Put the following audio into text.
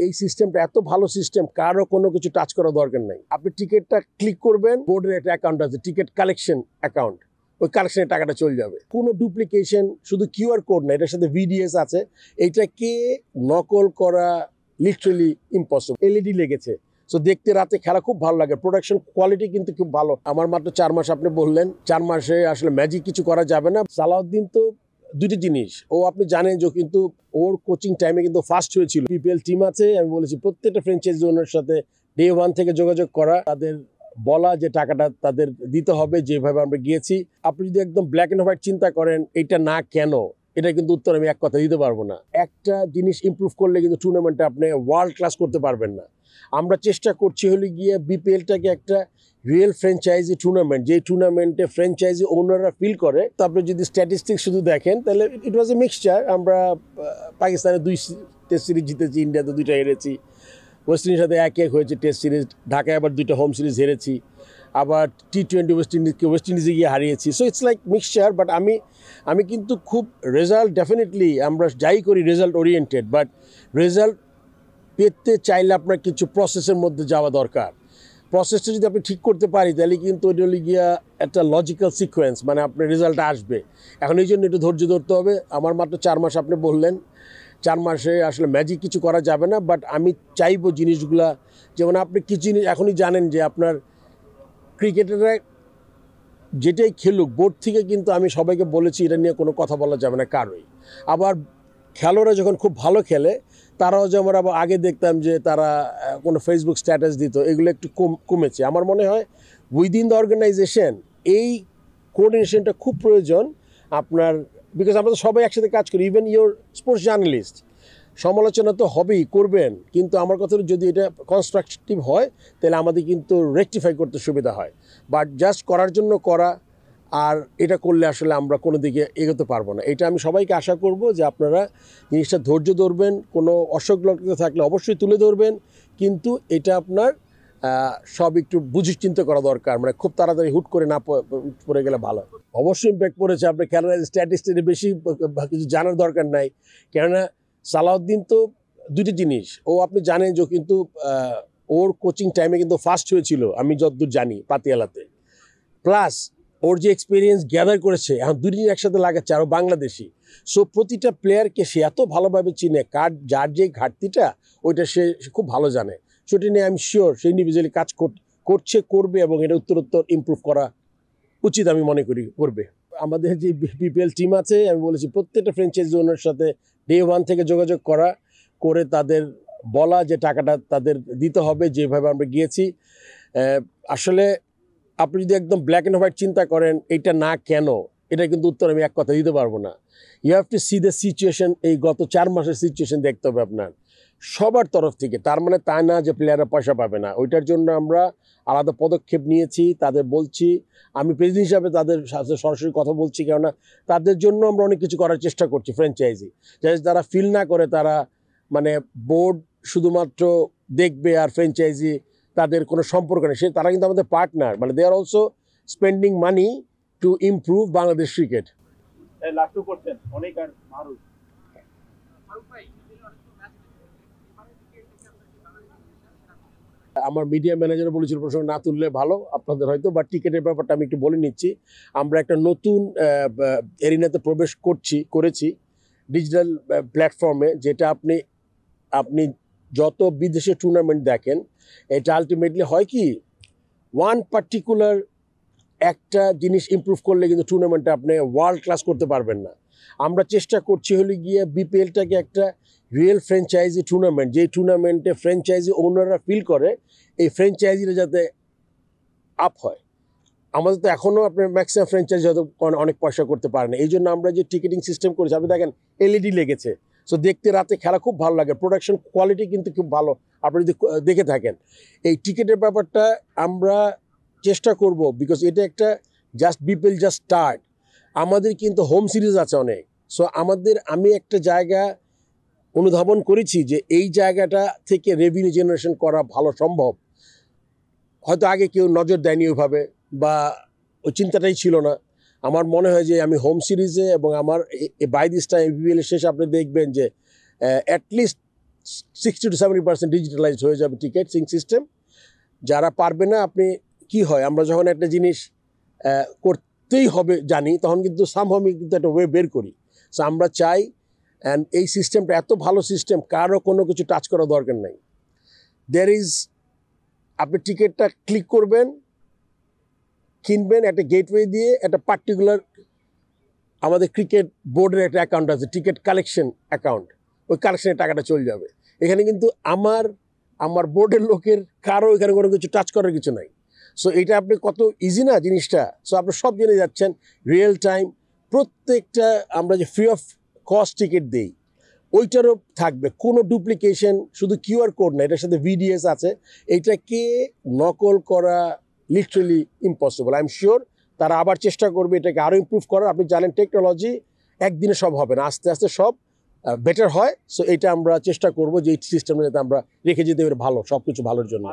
এই সিস্টেমটা এত ভালো সিস্টেম, কারো কোনো কিছু টাচ করার দরকার নাই। আপনি টিকিটটা ক্লিক করবেন, বোর্ডের একটা অ্যাকাউন্ট আছে, টিকিট কালেকশন অ্যাকাউন্ট, ওই কালেকশনের টাকাটা চলে যাবে। কোনো ডুপ্লিকেশন, শুধু কিউআর কোড না, এটার সাথে ভিডিএস আছে, এইটাকে নকল করা লিটারালি ইম্পসিবল। এলইডি লেগেছে, সো দেখতে রাতে খেলা খুব ভালো লাগে। প্রোডাকশন কোয়ালিটি কিন্তু খুব ভালো। আমার মাত্র 4 মাস, আপনি বললেন 4 মাসে আসলে ম্যাজিক কিছু করা যাবে না। সালাউদ্দিন তো দুটি জিনিস, ও আপনি জানেন যে কিন্তু ওর কোচিং টাইমে কিন্তু ফার্স্ট হয়েছিল। পিপিএল টিম আছে, আমি বলেছি প্রত্যেকটা ফ্র্যাঞ্চাইজি ওনার সাথে ডে 1 থেকে যোগাযোগ করা, তাদের বলা যে টাকাটা তাদের দিতে হবে যেভাবে আমরা গিয়েছি। আপনি যদি একদম ব্ল্যাক অ্যান্ড হোয়াইট চিন্তা করেন এটা না কেন, এটা কিন্তু উত্তর আমি এক কথা দিতে পারবো না। একটা জিনিস ইমপ্রুভ করলে কিন্তু টুর্নামেন্টে আপনি ওয়ার্ল্ড ক্লাস করতে পারবেন না। আমরা চেষ্টা করছি হলে গিয়ে বিপিএলটাকে একটা রিয়েল ফ্র্যাঞ্চাইজি টুর্নামেন্ট, যে টুর্নামেন্টে ফ্র্যাঞ্চাইজি ওনাররা ফিল করে। তারপরে যদি স্ট্যাটিস্টিক্স শুধু দেখেন তাহলে ইট ওয়াজ এ মিক্সচার। আমরা পাকিস্তানে 2 টেস্ট সিরিজ জিতেছি, ইন্ডিয়াতে 2টা হেরেছি, ওয়েস্ট ইন্ডিজের সাথে 1-1 হয়েছে টেস্ট সিরিজ, ঢাকায় আবার 2টা হোম সিরিজ হেরেছি, আবার টি20 ওয়েস্ট ইন্ডিজে গিয়ে হারিয়েছি। So it's like mixture. But আমি কিন্তু খুব রেজাল্ট, ডেফিনেটলি আমরা যাই করি রেজাল্ট ওরিয়েন্টেড, বাট রেজাল্ট পেতে চাইলে আপনার কিছু প্রসেসের মধ্যে যাওয়া দরকার। প্রসেসটা যদি আপনি ঠিক করতে পারি তাহলে কিন্তু ওইটা হলে গিয়া একটা লজিক্যাল সিকোয়েন্স, মানে আপনার রেজাল্ট আসবে। এখন এই জন্য একটু ধৈর্য ধরতে হবে। আমার মাত্র 4 মাস, আপনি বললেন 4 মাসে আসলে ম্যাজিক কিছু করা যাবে না, বাট আমি চাইবো জিনিসগুলা, যেমন আপনি কিছু জিনিস এখনই জানেন যে আপনার ক্রিকেটাররা যেটাই খেলুক বোর্ড থেকে, কিন্তু আমি সবাইকে বলেছি এটা নিয়ে কোনো কথা বলা যাবে না কারোই। আবার খেলোয়াড়রা যখন খুব ভালো খেলে তারাও, যেমন আবার আগে দেখতাম যে তারা কোনো ফেসবুক স্ট্যাটাস দিত, এগুলো একটু কমেছে। আমার মনে হয় উইদিন দ্য অর্গানাইজেশন এই কোঅর্ডিনেশনটা খুব প্রয়োজন আপনার, বিকজ আমরা তো সবাই একসাথে কাজ করি। ইভেন ইওর স্পোর্টস জার্নালিস্ট, সমালোচনা তো হবেই, করবেন, কিন্তু আমার কথা যদি এটা কনস্ট্রাকটিভ হয় তাহলে আমাদের কিন্তু রেকটিফাই করতে সুবিধা হয়। বাট জাস্ট করার জন্য করা, আর এটা করলে আসলে আমরা কোনো দিকে এগোতে পারবো না। এটা আমি সবাইকে আশা করব যে আপনারা জিনিসটা ধৈর্য ধরবেন, কোনো অসংলগ্ন থাকলে অবশ্যই তুলে ধরবেন, কিন্তু এটা আপনার সব একটু বুঝে চিন্তা করা দরকার। মানে খুব তাড়াতাড়ি হুট করে না পড়ে গেলে ভালো। অবশ্যই ইম্প্যাক্ট পড়েছে। আপনি খেলার স্ট্যাটিস্টিক্স বেশি কিছু জানার দরকার নাই, কেননা সালাউদ্দিন তো দুটি জিনিস, ও আপনি জানেন যে কিন্তু ওর কোচিং টাইমে কিন্তু ফার্স্ট হয়েছিল, আমি যতদূর জানি পাতিয়ালাতে। প্লাস ওর যে এক্সপিরিয়েন্স গ্যাদার করেছে, এখন দুই দিন একসাথে লাগাচ্ছে, আরও বাংলাদেশি। সো প্রতিটা প্লেয়ারকে সে এত ভালোভাবে চিনে, যার যে ঘাটতিটা ওইটা সে খুব ভালো জানে। সেটা নিয়ে আমি শিওর সে ইন্ডিভিজুয়ালি কাজ করছে, করবে, এবং এটা উত্তরোত্তর ইমপ্রুভ করা উচিত আমি মনে করি করবে। আমাদের যে পিপিএল টিম আছে, আমি বলেছি প্রত্যেকটা ফ্র্যাঞ্চাইজি ওনার সাথে ডে 1 থেকে যোগাযোগ করে তাদের বলা যে টাকাটা তাদের দিতে হবে যেভাবে আমরা গিয়েছি। আসলে আপনি যদি একদম ব্ল্যাক অ্যান্ড হোয়াইট চিন্তা করেন এটা না কেন, এটা কিন্তু উত্তর আমি এক কথা দিতে পারবো না। You have to see the situation. এই গত 4 মাসের সিচুয়েশন দেখতে হবে আপনার সবার তরফ থেকে। তার মানে তা না যে প্লেয়াররা পয়সা পাবে না, ওইটার জন্য আমরা আলাদা পদক্ষেপ নিয়েছি, তাদের বলছি। আমি প্রেসিডেন্ট হিসাবে তাদের সাথে সরাসরি কথা বলছি, কেননা তাদের জন্য আমরা অনেক কিছু করার চেষ্টা করছি ফ্র্যাঞ্চাইজি, যাতে তারা ফিল না করে তারা মানে বোর্ড শুধুমাত্র দেখবে আর ফ্র্যাঞ্চাইজি তাদের কোনো সম্পর্ক নেই। তারা কিন্তু আমাদের পার্টনার, মানে they are also spending money to improve Bangladesh cricket. আমার মিডিয়া ম্যানেজার বলেছিল প্রসঙ্গ না তুললে ভালো আপনাদের হয়তো, বা টিকিটের ব্যাপারটা আমি একটু বলে নিচ্ছি। আমরা একটা নতুন এরিনাতে প্রবেশ করেছি ডিজিটাল প্ল্যাটফর্মে, যেটা আপনি যত বিদেশে টুর্নামেন্ট দেখেন, এটা আলটিমেটলি হয় কি, ওয়ান পার্টিকুলার একটা জিনিস ইমপ্রুভ করলে কিন্তু টুর্নামেন্টে আপনি ওয়ার্ল্ড ক্লাস করতে পারবেন না। আমরা চেষ্টা করছি হলে গিয়ে বিপিএলটাকে একটা রিয়েল ফ্র্যাঞ্চাইজি টুর্নামেন্ট, যে টুর্নামেন্টে ফ্র্যাঞ্চাইজি ওনাররা ফিল করে, এই ফ্র্যাঞ্চাইজিটা যাতে আপ হয়। আমাদের তো এখনও আপনার ম্যাক্সিমাম ফ্র্যাঞ্চাইজি হয়তো অনেক পয়সা করতে পারে না। এই জন্য আমরা যে টিকিটিং সিস্টেম করেছি, আপনি দেখেন এলইডি লেগেছে, সো দেখতে রাতে খেলা খুব ভালো লাগে। প্রোডাকশন কোয়ালিটি কিন্তু খুব ভালো, আপনি যদি দেখে থাকেন। এই টিকিটের ব্যাপারটা আমরা চেষ্টা করব, বিকজ এটা একটা বিপিএল জাস্ট স্টার্ট। আমাদের কিন্তু হোম সিরিজ আছে অনেক। সো আমি একটা জায়গা অনুধাবন করেছি যে এই জায়গাটা থেকে রেভিনিউ জেনারেশন করা ভালো সম্ভব। হয়তো আগে কেউ নজর দেয়নি ওইভাবে, বা ওই চিন্তাটাই ছিল না। আমার মনে হয় যে আমি হোম সিরিজে এবং আমার বাই দিস টাইম বিপিএল শেষে আপনি দেখবেন যে অ্যাটলিস্ট 60 to 70% ডিজিটালাইজড হয়ে যাবে টিকেটিং সিস্টেম। যারা পারবে না, আপনি কি হয়, আমরা যখন একটা জিনিস করতেই হবে জানি, তখন কিন্তু সামহাও কিন্তু একটা ওয়ে বের করি। সো আমরা চাই, অ্যান্ড এই সিস্টেমটা এত ভালো সিস্টেম, কারো কোনো কিছু টাচ করার দরকার নাই। আপনি টিকিটটা ক্লিক করবেন, কিনবেন একটা গেটওয়ে দিয়ে, একটা পার্টিকুলার আমাদের ক্রিকেট বোর্ডের একটা অ্যাকাউন্ট আছে, টিকিট কালেকশন অ্যাকাউন্ট, ওই কালেকশনের টাকাটা চলে যাবে। এখানে কিন্তু আমার বোর্ডের লোকের কারো এখানে কোনো কিছু টাচ করার কিছু নাই। সো এটা আপনি কত ইজি না জিনিসটা। সো আপনি সব জেনে যাচ্ছেন রিয়েল টাইম। প্রত্যেকটা আমরা যে ফ্রি অফ কস্ট টিকিট দিই, ওইটারও থাকবে কোনো ডুপ্লিকেশন, শুধু কিউআর কোড না, এটার সাথে ভিডিএস আছে। এইটাকে নকল করা literally impossible. I am sure তারা আবার চেষ্টা করবে এটাকে আরও ইমপ্রুভ করার। আপনি জানেন টেকনোলজি একদিনে সব হবে না, আস্তে আস্তে সব বেটার হয়। সো এটা আমরা চেষ্টা করবো যে এই সিস্টেমটা যাতে আমরা রেখে যেতে পারি ভালো, সব কিছু ভালোর জন্য।